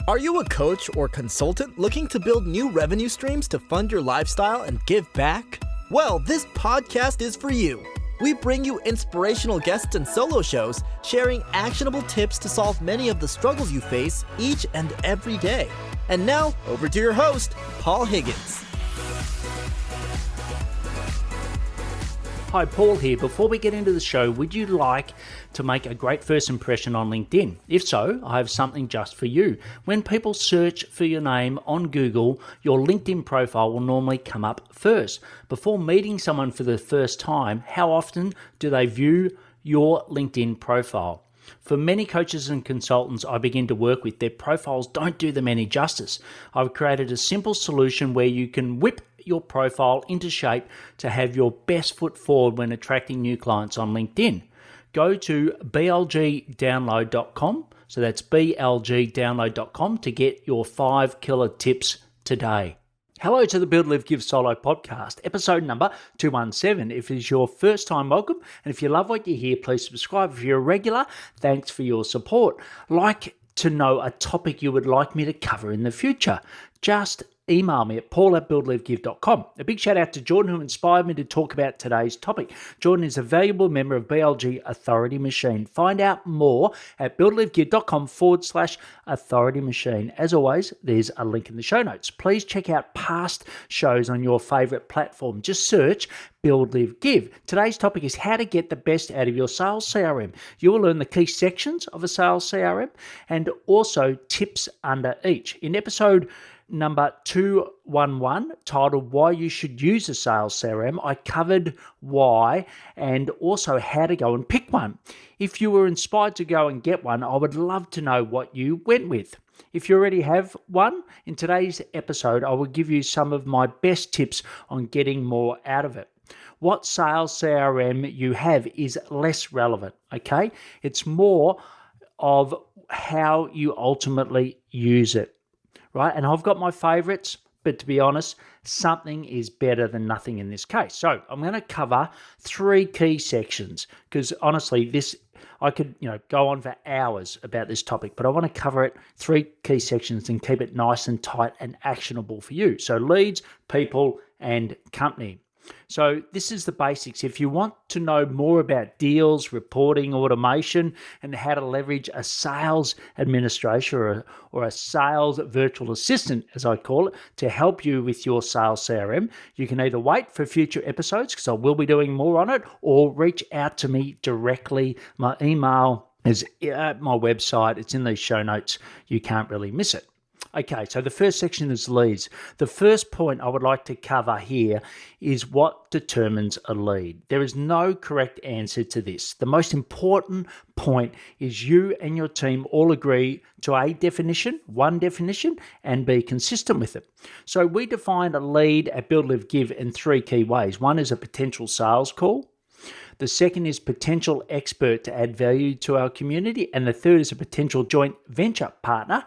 Are you a coach or consultant looking to build new revenue streams to fund your lifestyle and give back? Well, this podcast is for you. We bring you inspirational guests and solo shows sharing actionable tips to solve many of the struggles you face each and every day. And now, over to your host, Paul Higgins. Hi, Paul here. Before we get into the show, would you like to make a great first impression on LinkedIn? If so, I have something just for you. When people search for your name on Google, your LinkedIn profile will normally come up first. Before meeting someone for the first time, how often do they view your LinkedIn profile? For many coaches and consultants I begin to work with, their profiles don't do them any justice. I've created a simple solution where you can whip your profile into shape to have your best foot forward when attracting new clients on LinkedIn. Go to blgdownload.com, so that's blgdownload.com to get your 5 killer tips today. Hello to the Build, Live, Give Solo podcast, episode number 217. If it is your first time, welcome. And if you love what you hear, please subscribe. If you're a regular, thanks for your support. Like to know a topic you would like me to cover in the future, just email me at paul@buildlivegive.com. A big shout out to Jordan, who inspired me to talk about today's topic. Jordan is a valuable member of BLG Authority Machine. Find out more at buildlivegive.com/authority machine. As always, there's a link in the show notes. Please check out past shows on your favorite platform. Just search Build, Live, Give. Today's topic is how to get the best out of your sales CRM. You will learn the key sections of a sales CRM and also tips under each. In episode number 211, titled Why You Should Use a Sales CRM, I covered why and also how to go and pick one. If you were inspired to go and get one, I would love to know what you went with. If you already have one, in today's episode, I will give you some of my best tips on getting more out of it. What sales CRM you have is less relevant, okay? It's more of how you ultimately use it. Right, and I've got my favorites, but to be honest, something is better than nothing in this case. So I'm going to cover 3 key sections because honestly, I could go on for hours about this topic, but I want to cover it 3 key sections and keep it nice and tight and actionable for you. So leads, people, and company. So this is the basics. If you want to know more about deals, reporting, automation, and how to leverage a sales administrator or a sales virtual assistant, as I call it, to help you with your sales CRM, you can either wait for future episodes, because I will be doing more on it, or reach out to me directly. My email is at my website. It's in these show notes. You can't really miss it. Okay, so the first section is leads. The first point I would like to cover here is what determines a lead. There is no correct answer to this. The most important point is you and your team all agree to one definition, and be consistent with it. So we define a lead at Build, Live, Give in 3 key ways. One is a potential sales call. The second is potential expert to add value to our community. And the third is a potential joint venture partner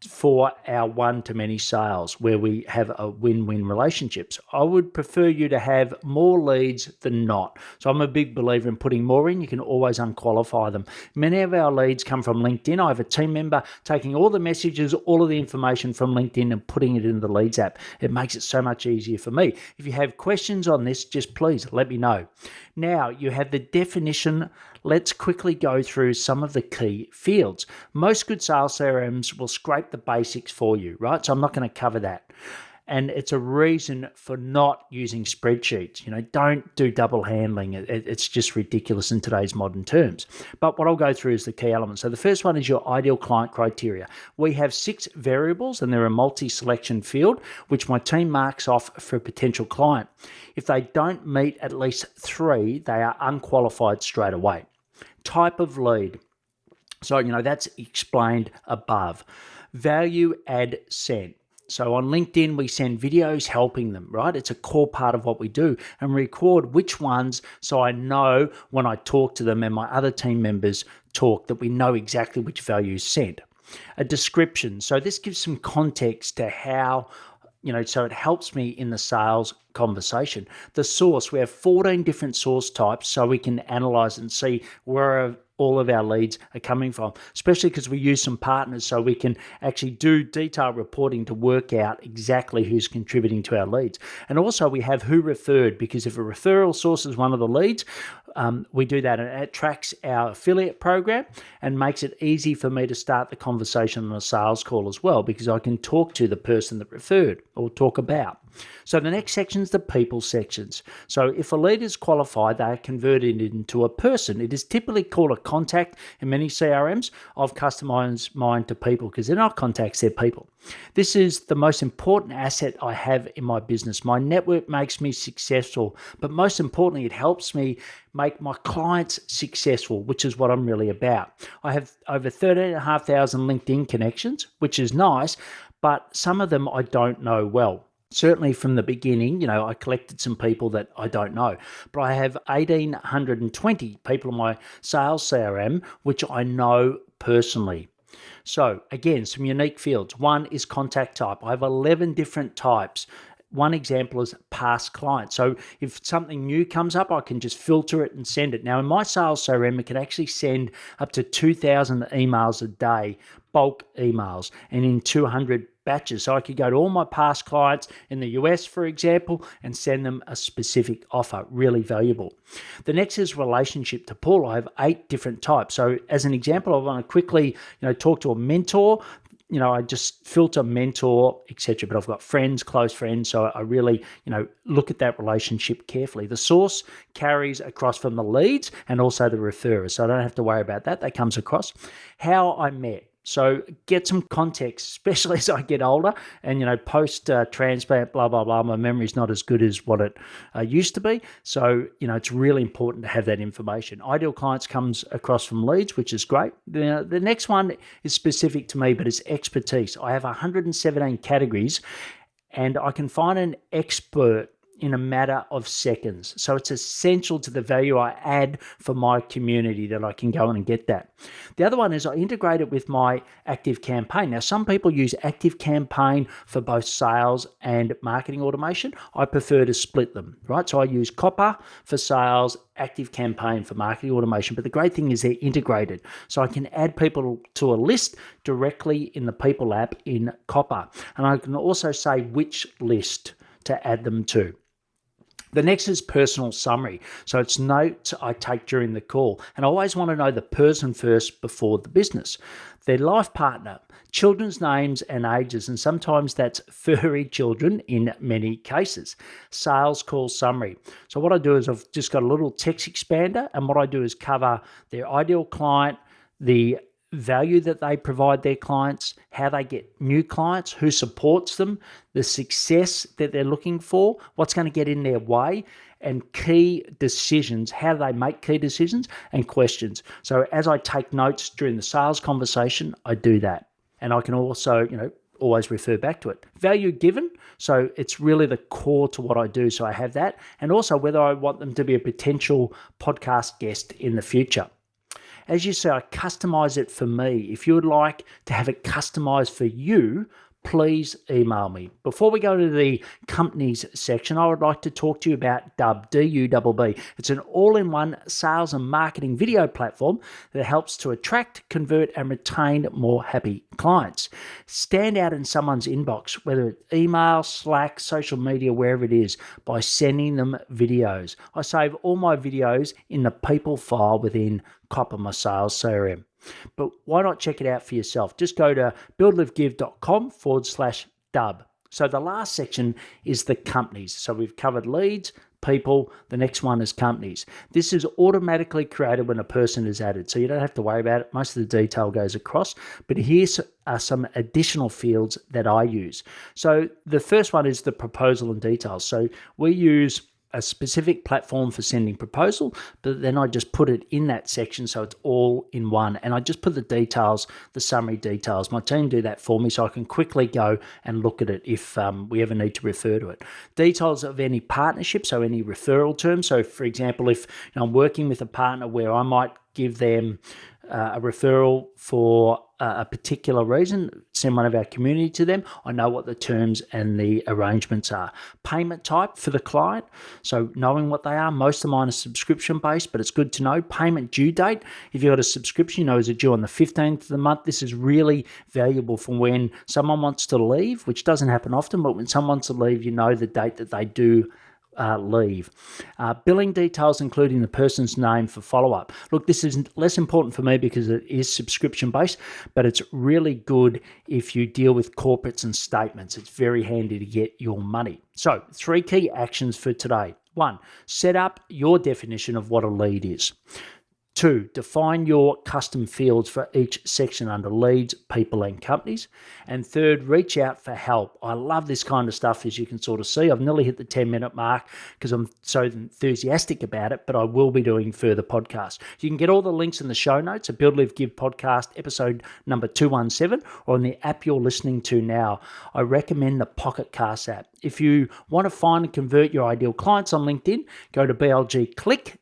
for our one-to-many sales, where we have a win-win relationships. I would prefer you to have more leads than not. So I'm a big believer in putting more in. You can always unqualify them. Many of our leads come from LinkedIn. I have a team member taking all the messages, all of the information from LinkedIn and putting it in the Leads app. It makes it so much easier for me. If you have questions on this, just please let me know. Now you have the definition. Let's quickly go through some of the key fields. Most good sales CRMs will scrape the basics for you, right? So I'm not going to cover that. And it's a reason for not using spreadsheets. Don't do double handling. It's just ridiculous in today's modern terms. But what I'll go through is the key elements. So the first one is your ideal client criteria. We have 6 variables, and they're a multi-selection field, which my team marks off for a potential client. If they don't meet at least 3, they are unqualified straight away. Type of lead. So, that's explained above. Value add sent. So on LinkedIn, we send videos helping them, right? It's a core part of what we do, and record which ones so I know when I talk to them and my other team members talk that we know exactly which value is sent. A description. So this gives some context to how so it helps me in the sales conversation. The source, we have 14 different source types, so we can analyze and see where all of our leads are coming from, especially because we use some partners, so we can actually do detailed reporting to work out exactly who's contributing to our leads. And also we have who referred, because if a referral source is one of the leads, we do that, and it tracks our affiliate program and makes it easy for me to start the conversation on a sales call as well, because I can talk to the person that referred or talk about. So the next section is the people sections. So if a lead is qualified, they are converted into a person. It is typically called a contact in many CRMs. I've customized mine to people because they're not contacts, they're people. This is the most important asset I have in my business. My network makes me successful, but most importantly, it helps me make my clients successful, which is what I'm really about. I have over 13,500 LinkedIn connections, which is nice, but some of them I don't know well. Certainly from the beginning, I collected some people that I don't know, but I have 1,820 people in my sales CRM, which I know personally. So again, some unique fields. One is contact type. I have 11 different types. One example is past clients. So if something new comes up, I can just filter it and send it. Now in my sales CRM, it can actually send up to 2,000 emails a day, bulk emails, and in 200 batches. So I could go to all my past clients in the US, for example, and send them a specific offer. Really valuable. The next is relationship to pull. I have 8 different types. So as an example, I want to quickly, talk to a mentor. I just filter mentor, etc. But I've got friends, close friends, so I really, look at that relationship carefully. The source carries across from the leads and also the referrers, so I don't have to worry about that. That comes across. How I met. So get some context, especially as I get older and, post-transplant, blah, blah, blah. My memory's not as good as what it used to be. So, it's really important to have that information. Ideal clients comes across from leads, which is great. The next one is specific to me, but it's expertise. I have 117 categories and I can find an expert in a matter of seconds. So it's essential to the value I add for my community that I can go in and get that. The other one is I integrate it with my ActiveCampaign. Now, some people use ActiveCampaign for both sales and marketing automation. I prefer to split them, right? So I use Copper for sales, ActiveCampaign for marketing automation. But the great thing is they're integrated. So I can add people to a list directly in the People app in Copper. And I can also say which list to add them to. The next is personal summary. So it's notes I take during the call. And I always want to know the person first before the business. Their life partner, children's names and ages, and sometimes that's furry children in many cases. Sales call summary. So what I do is I've just got a little text expander, and what I do is cover their ideal client, the value that they provide their clients, how they get new clients, who supports them, the success that they're looking for, what's going to get in their way, and key decisions, how do they make key decisions, and questions. So as I take notes during the sales conversation, I do that. And I can also, always refer back to it. Value given, so it's really the core to what I do. So I have that. And also whether I want them to be a potential podcast guest in the future. As you say, I customize it for me. If you would like to have it customized for you, please email me. Before we go to the companies section, I would like to talk to you about Dubb, D-U-B-B. It's an all-in-one sales and marketing video platform that helps to attract, convert, and retain more happy clients. Stand out in someone's inbox, whether it's email, Slack, social media, wherever it is, by sending them videos. I save all my videos in the people file within Copper, my sales CRM. But why not check it out for yourself? Just go to buildlivegive.com/Dubb. So the last section is the companies. So we've covered leads, people. The next one is companies. This is automatically created when a person is added, so you don't have to worry about it. Most of the detail goes across. But here's some additional fields that I use. So the first one is the proposal and details. So we use a specific platform for sending proposal, but then I just put it in that section so it's all in one. And I just put the details, the summary details. My team do that for me so I can quickly go and look at it if we ever need to refer to it. Details of any partnership, so any referral terms. So for example, if I'm working with a partner where I might give them a referral for a particular reason, send one of our community to them. I know what the terms and the arrangements are. Payment type for the client, so knowing what they are. Most of mine are subscription based, but it's good to know. Payment due date, if you've got a subscription, you know, is it due on the 15th of the month? This is really valuable for when someone wants to leave, which doesn't happen often, but when someone wants to leave, you know the date that they do leave. Billing details, including the person's name for follow-up. Look, this is less important for me because it is subscription-based, but it's really good if you deal with corporates and statements. It's very handy to get your money. So, 3 key actions for today. 1, set up your definition of what a lead is. 2, define your custom fields for each section under leads, people, and companies. And 3rd, reach out for help. I love this kind of stuff, as you can sort of see. I've nearly hit the 10-minute mark because I'm so enthusiastic about it, but I will be doing further podcasts. You can get all the links in the show notes at Build, Live, Give podcast, episode number 217, or on the app you're listening to now. I recommend the Pocket Cast app. If you want to find and convert your ideal clients on LinkedIn, go to blgclick.com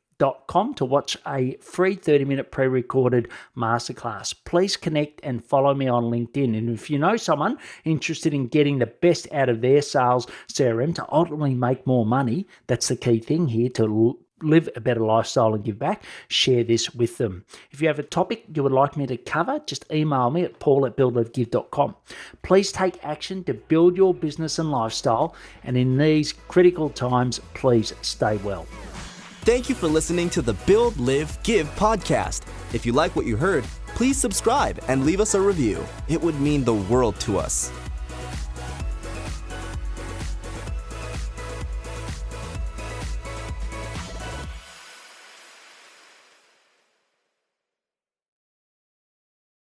to watch a free 30-minute pre-recorded masterclass. Please connect and follow me on LinkedIn. And if you know someone interested in getting the best out of their sales CRM to ultimately make more money, that's the key thing here, to live a better lifestyle and give back, share this with them. If you have a topic you would like me to cover, just email me at paul@buildlivegive.com. Please take action to build your business and lifestyle, and in these critical times, please stay well. Thank you for listening to the Build, Live, Give podcast. If you like what you heard, please subscribe and leave us a review. It would mean the world to us.